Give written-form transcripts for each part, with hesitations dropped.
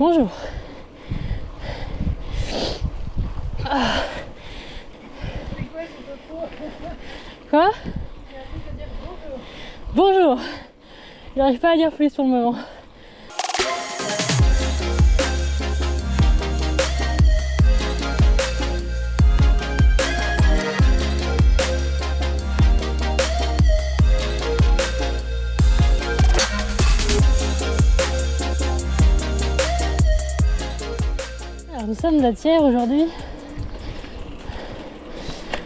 Bonjour. Ah. Quoi? Bonjour. J'arrive pas à dire plus pour le moment. Alors nous sommes à Thiers aujourd'hui,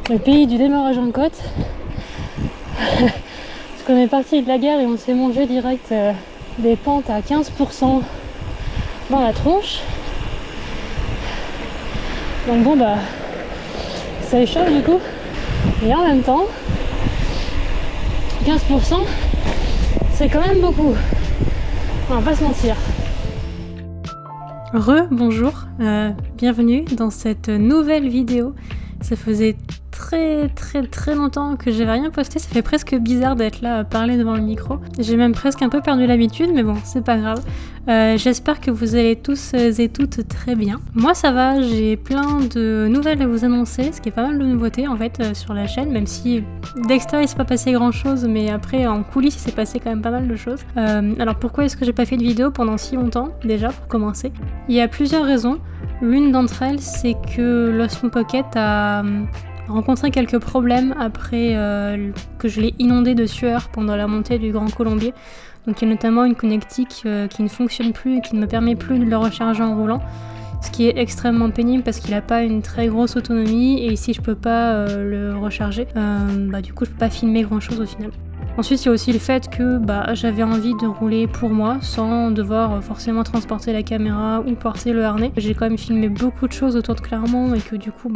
le pays du démarrage en côte. Parce qu'on est parti de la gare et on s'est mangé direct des pentes à 15% dans la tronche. Donc bon bah ça échauffe du coup. Et en même temps 15% c'est quand même beaucoup. On va pas se mentir. Bonjour, bienvenue dans cette nouvelle vidéo. Ça faisait très longtemps que j'avais rien posté, ça fait presque bizarre d'être là à parler devant le micro. J'ai même presque un peu perdu l'habitude, mais bon, c'est pas grave. J'espère que vous allez tous et toutes très bien. Moi ça va, j'ai plein de nouvelles à vous annoncer, ce qui est pas mal de nouveautés en fait sur la chaîne, même si d'extérieur il s'est pas passé grand chose, mais après en coulisses il s'est passé quand même pas mal de choses. Alors pourquoi est-ce que j'ai pas fait de vidéo pendant si longtemps déjà, pour commencer? Il y a plusieurs raisons. L'une d'entre elles, c'est que l'Osmo Pocket a rencontré quelques problèmes après que je l'ai inondé de sueur pendant la montée du Grand Colombier. Donc il y a notamment une connectique qui ne fonctionne plus et qui ne me permet plus de le recharger en roulant. Ce qui est extrêmement pénible parce qu'il n'a pas une très grosse autonomie et si je peux pas le recharger, du coup je peux pas filmer grand chose au final. Ensuite, il y a aussi le fait que j'avais envie de rouler pour moi sans devoir forcément transporter la caméra ou porter le harnais. J'ai quand même filmé beaucoup de choses autour de Clermont et que du coup,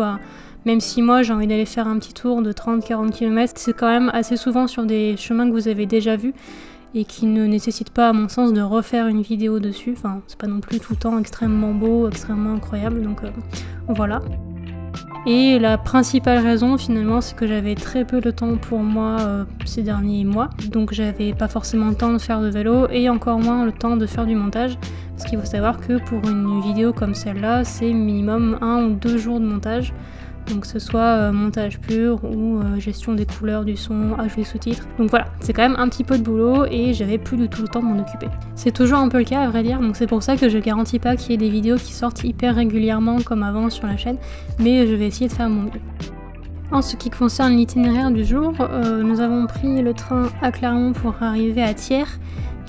même si moi j'ai envie d'aller faire un petit tour de 30-40 km, c'est quand même assez souvent sur des chemins que vous avez déjà vus et qui ne nécessitent pas, à mon sens, de refaire une vidéo dessus. Enfin, c'est pas non plus tout le temps extrêmement beau, extrêmement incroyable, donc voilà. Et la principale raison finalement c'est que j'avais très peu de temps pour moi ces derniers mois, donc j'avais pas forcément le temps de faire de vélo et encore moins le temps de faire du montage, parce qu'il faut savoir que pour une vidéo comme celle-là c'est minimum 1 ou 2 jours de montage, donc que ce soit montage pur ou gestion des couleurs, du son, ajout des sous-titres. Donc voilà, c'est quand même un petit peu de boulot et j'avais plus du tout le temps de m'en occuper. C'est toujours un peu le cas à vrai dire, donc c'est pour ça que je garantis pas qu'il y ait des vidéos qui sortent hyper régulièrement comme avant sur la chaîne, mais je vais essayer de faire mon mieux. En ce qui concerne l'itinéraire du jour, nous avons pris le train à Clermont pour arriver à Thiers,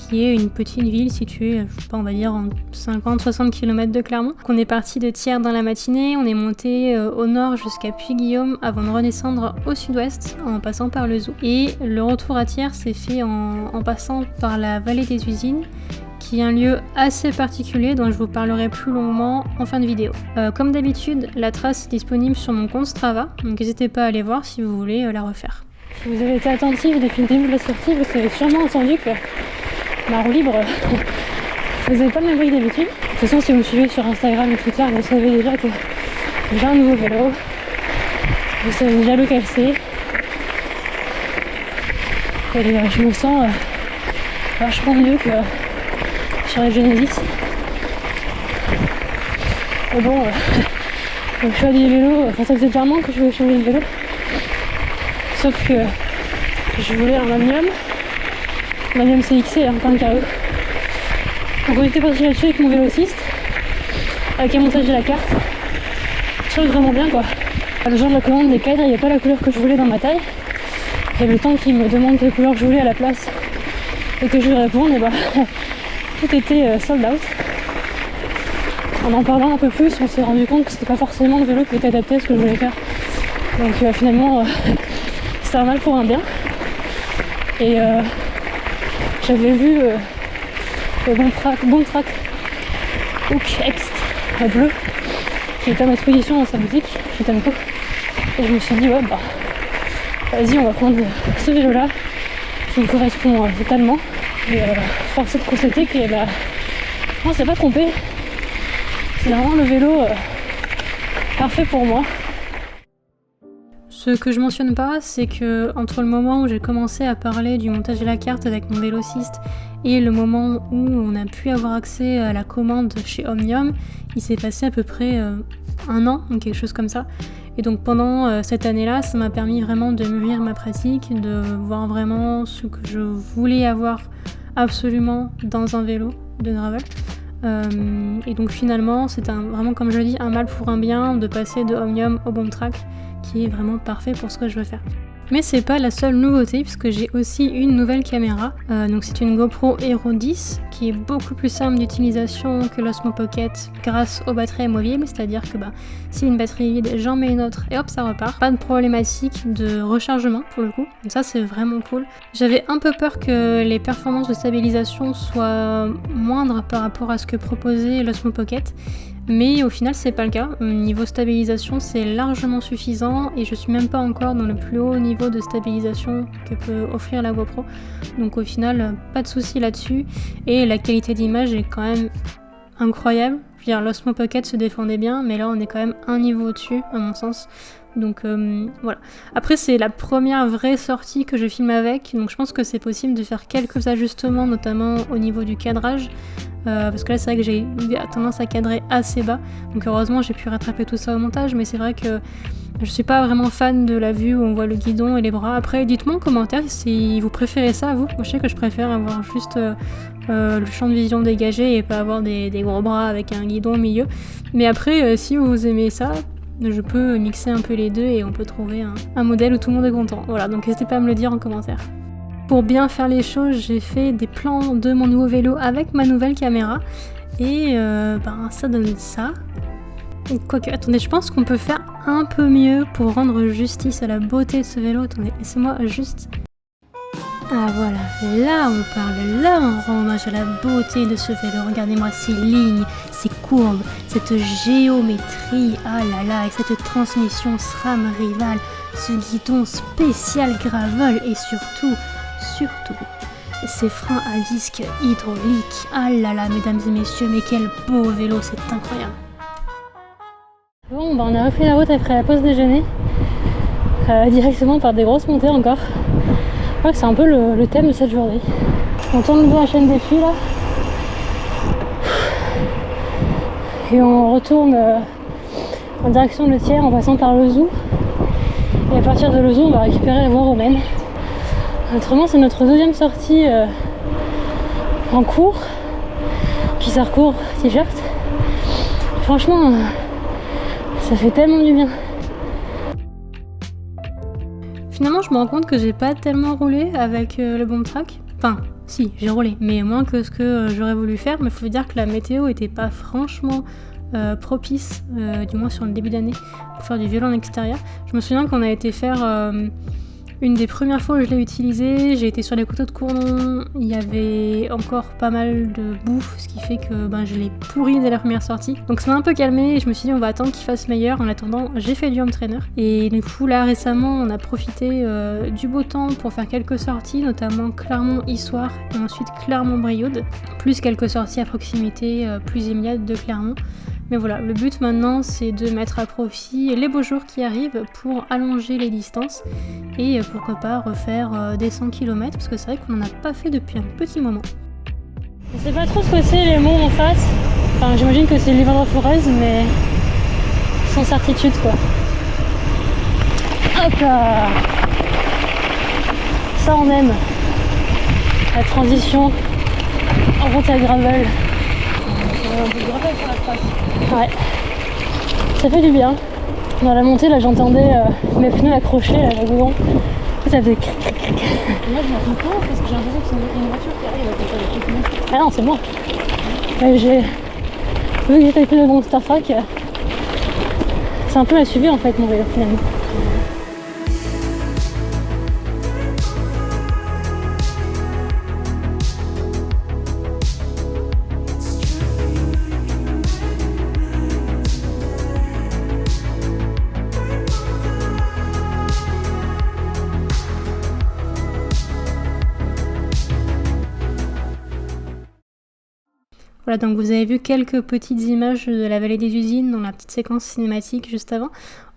qui est une petite ville située, on va dire en 50-60 km de Clermont. Donc on est parti de Thiers dans la matinée, on est monté au nord jusqu'à Puy-Guillaume avant de redescendre au sud-ouest en passant par le Zoo. Et le retour à Thiers s'est fait en passant par la vallée des usines, qui est un lieu assez particulier dont je vous parlerai plus longuement en fin de vidéo. Comme d'habitude, la trace est disponible sur mon compte Strava, donc n'hésitez pas à aller voir si vous voulez la refaire. Si vous avez été attentif depuis le début de la sortie, vous avez sûrement entendu que ma roue libre faisait pas le même bruit d'habitude. De toute façon, si vous me suivez sur Instagram et Twitter, vous savez déjà que j'ai un nouveau vélo. Vous savez déjà lequel c'est. Et je me sens vachement mieux que sur les Genesis. Mais bon, donc je suis à des vélos, ça faisait déjà un moment que je voulais changer de vélo. Sauf que je voulais un Magnum CXC, pas un KE. Donc on était parti là-dessus avec mon vélociste, avec un montage de la carte. Ça vraiment bien quoi. Le genre de la commande des cadres, il n'y a pas la couleur que je voulais dans ma taille. Et le temps qu'il me demande quelle couleur je voulais à la place et que je lui réponde, tout était sold out. En parlant un peu plus, on s'est rendu compte que c'était pas forcément le vélo qui était adapté à ce que je voulais faire. Donc finalement, c'était un mal pour un bien. Et j'avais vu le bon track Hook X bleu qui était à ma disposition dans sa boutique chez Tempo. Et je me suis dit vas-y, on va prendre ce vélo là qui me correspond totalement. Et force est de constater que on s'est pas trompé. C'est vraiment le vélo parfait pour moi. Ce que je mentionne pas, c'est que entre le moment où j'ai commencé à parler du montage de la carte avec mon vélociste et le moment où on a pu avoir accès à la commande chez Omnium, il s'est passé à peu près 1 an, ou quelque chose comme ça. Et donc pendant cette année-là, ça m'a permis vraiment de mûrir ma pratique, de voir vraiment ce que je voulais avoir absolument dans un vélo de gravel. Et donc finalement, c'est vraiment, comme je le dis, un mal pour un bien de passer de Omnium au Boomtrack, qui est vraiment parfait pour ce que je veux faire. Mais c'est pas la seule nouveauté, puisque j'ai aussi une nouvelle caméra. Donc c'est une GoPro Hero 10 qui est beaucoup plus simple d'utilisation que l'Osmo Pocket grâce aux batteries amovibles, c'est-à-dire que si une batterie est vide, j'en mets une autre et hop, ça repart. Pas de problématique de rechargement pour le coup, donc ça c'est vraiment cool. J'avais un peu peur que les performances de stabilisation soient moindres par rapport à ce que proposait l'Osmo Pocket, mais au final c'est pas le cas. Niveau stabilisation c'est largement suffisant et je suis même pas encore dans le plus haut niveau de stabilisation que peut offrir la GoPro, donc au final pas de soucis là-dessus et la qualité d'image est quand même incroyable. Je veux dire, l'Osmo Pocket se défendait bien, mais là on est quand même un niveau au-dessus à mon sens. Donc voilà. Après c'est la première vraie sortie que je filme avec, donc je pense que c'est possible de faire quelques ajustements, notamment au niveau du cadrage. Parce que là c'est vrai que j'ai tendance à cadrer assez bas, donc heureusement j'ai pu rattraper tout ça au montage, mais c'est vrai que je suis pas vraiment fan de la vue où on voit le guidon et les bras. Après dites-moi en commentaire si vous préférez ça vous. Moi je sais que je préfère avoir juste le champ de vision dégagé et pas avoir des gros bras avec un guidon au milieu, mais après si vous aimez ça, je peux mixer un peu les deux et on peut trouver un modèle où tout le monde est content. Voilà, donc n'hésitez pas à me le dire en commentaire. Pour bien faire les choses, j'ai fait des plans de mon nouveau vélo avec ma nouvelle caméra et ça donne ça. Quoique, attendez, je pense qu'on peut faire un peu mieux pour rendre justice à la beauté de ce vélo. Attendez, laissez-moi juste... Ah voilà, là on parle, là on rend hommage à la beauté de ce vélo. Regardez-moi ces lignes, ces courbes, cette géométrie, ah là là, et cette transmission SRAM Rival, ce guidon spécial gravel et surtout, ces freins à disque hydrauliques. Ah là là, mesdames et messieurs, mais quel beau vélo, c'est incroyable. Bon, on a repris la route après la pause déjeuner, directement par des grosses montées encore. Je crois que c'est un peu le thème de cette journée. On tourne de la chaîne des puits là. Et on retourne en direction de Le Thiers en passant par Le Zoux. Et à partir de Le Zoux, on va récupérer la voie romaine. Autrement, c'est notre deuxième sortie en cours. Cuissard court, t-shirt. Franchement, ça fait tellement du bien. Finalement, je me rends compte que j'ai pas tellement roulé avec le Boomtrack. Enfin, si, j'ai roulé, mais moins que ce que j'aurais voulu faire. Mais il faut dire que la météo était pas franchement propice, du moins sur le début d'année, pour faire du vélo en extérieur. Je me souviens qu'on a été faire une des premières fois où je l'ai utilisé, j'ai été sur les coteaux de Cournon, il y avait encore pas mal de bouffe, ce qui fait que je l'ai pourri dès la première sortie. Donc ça m'a un peu calmé et je me suis dit on va attendre qu'il fasse meilleur. En attendant, j'ai fait du home trainer. Et du coup là récemment on a profité du beau temps pour faire quelques sorties, notamment Clermont-Issoire et ensuite Clermont-Brioude, plus quelques sorties à proximité plus immédiates de Clermont. Mais voilà, le but maintenant c'est de mettre à profit les beaux jours qui arrivent pour allonger les distances et pourquoi pas refaire des 100 km, parce que c'est vrai qu'on n'en a pas fait depuis un petit moment. Je sais pas trop ce que c'est les mots en face, enfin j'imagine que c'est l'Iverdre Forez, mais sans certitude quoi. Hop là, ça on aime, la transition en route à gravel. Un peu de gravel sur la trace. Ouais, ça fait du bien. Dans la montée, là, j'entendais mes pneus accrochés, là, la goudron. Ça faisait cric, cric, cric. Là, je m'entends pas parce que j'ai l'impression que c'est une voiture qui arrive à côté avec les pneus. Ah non, c'est moi. Vu que j'étais avec le bon Startrack, c'est un peu la suivi en fait, mon vélo, finalement. Voilà, donc vous avez vu quelques petites images de la vallée des usines dans la petite séquence cinématique juste avant.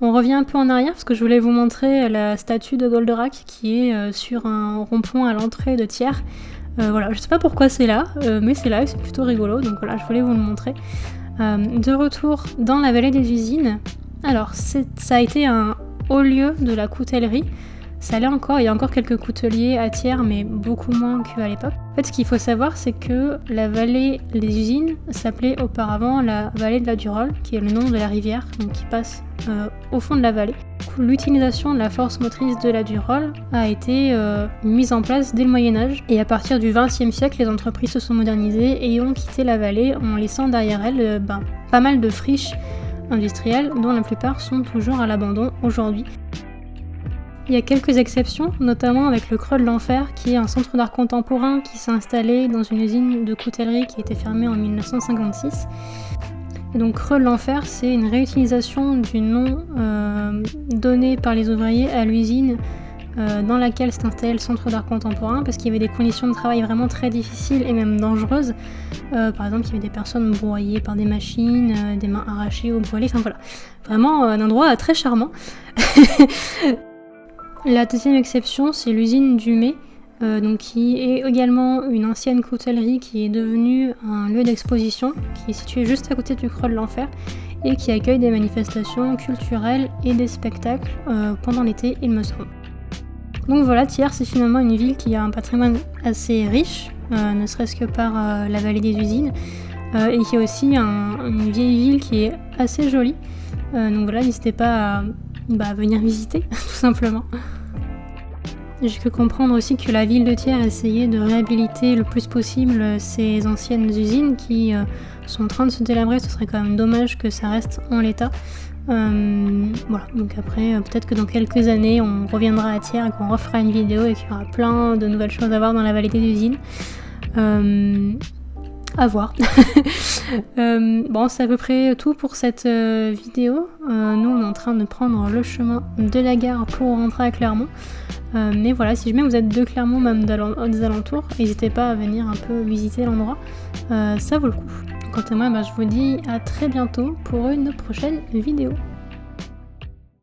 On revient un peu en arrière parce que je voulais vous montrer la statue de Goldorak qui est sur un rond-point à l'entrée de Thiers. Voilà, je sais pas pourquoi c'est là, mais c'est là et c'est plutôt rigolo, donc voilà, je voulais vous le montrer. De retour dans la vallée des usines, alors ça a été un haut lieu de la coutellerie. Ça l'est encore, il y a encore quelques couteliers à Thiers, mais beaucoup moins qu'à l'époque. En fait, ce qu'il faut savoir, c'est que la vallée des usines s'appelait auparavant la vallée de la Durolle, qui est le nom de la rivière, donc qui passe au fond de la vallée. L'utilisation de la force motrice de la Durolle a été mise en place dès le Moyen-Âge, et à partir du XXe siècle, les entreprises se sont modernisées et ont quitté la vallée en laissant derrière elles pas mal de friches industrielles, dont la plupart sont toujours à l'abandon aujourd'hui. Il y a quelques exceptions, notamment avec le Creux de l'Enfer, qui est un centre d'art contemporain qui s'est installé dans une usine de coutellerie qui a été fermée en 1956. Et donc Creux de l'Enfer, c'est une réutilisation du nom donné par les ouvriers à l'usine dans laquelle s'est installé le centre d'art contemporain, parce qu'il y avait des conditions de travail vraiment très difficiles et même dangereuses. Par exemple, il y avait des personnes broyées par des machines, des mains arrachées ou brûlées, enfin voilà. Vraiment un endroit très charmant. La deuxième exception, c'est l'usine du Mai, donc qui est également une ancienne coutellerie qui est devenue un lieu d'exposition, qui est situé juste à côté du Creux de l'Enfer et qui accueille des manifestations culturelles et des spectacles pendant l'été, il me semble. Donc voilà, Thiers, c'est finalement une ville qui a un patrimoine assez riche, ne serait-ce que par la vallée des usines, et qui est aussi une vieille ville qui est assez jolie. Donc voilà, n'hésitez pas à venir visiter, tout simplement. J'ai cru comprendre aussi que la ville de Thiers essayait de réhabiliter le plus possible ces anciennes usines qui sont en train de se délabrer. Ce serait quand même dommage que ça reste en l'état. Voilà, donc après, peut-être que dans quelques années, on reviendra à Thiers et qu'on refera une vidéo et qu'il y aura plein de nouvelles choses à voir dans la vallée des usines. À voir. Bon, c'est à peu près tout pour cette vidéo. Nous, on est en train de prendre le chemin de la gare pour rentrer à Clermont. Mais voilà, si jamais vous êtes de Clermont, même des alentours, n'hésitez pas à venir un peu visiter l'endroit. Ça vaut le coup. Quant à moi, je vous dis à très bientôt pour une prochaine vidéo.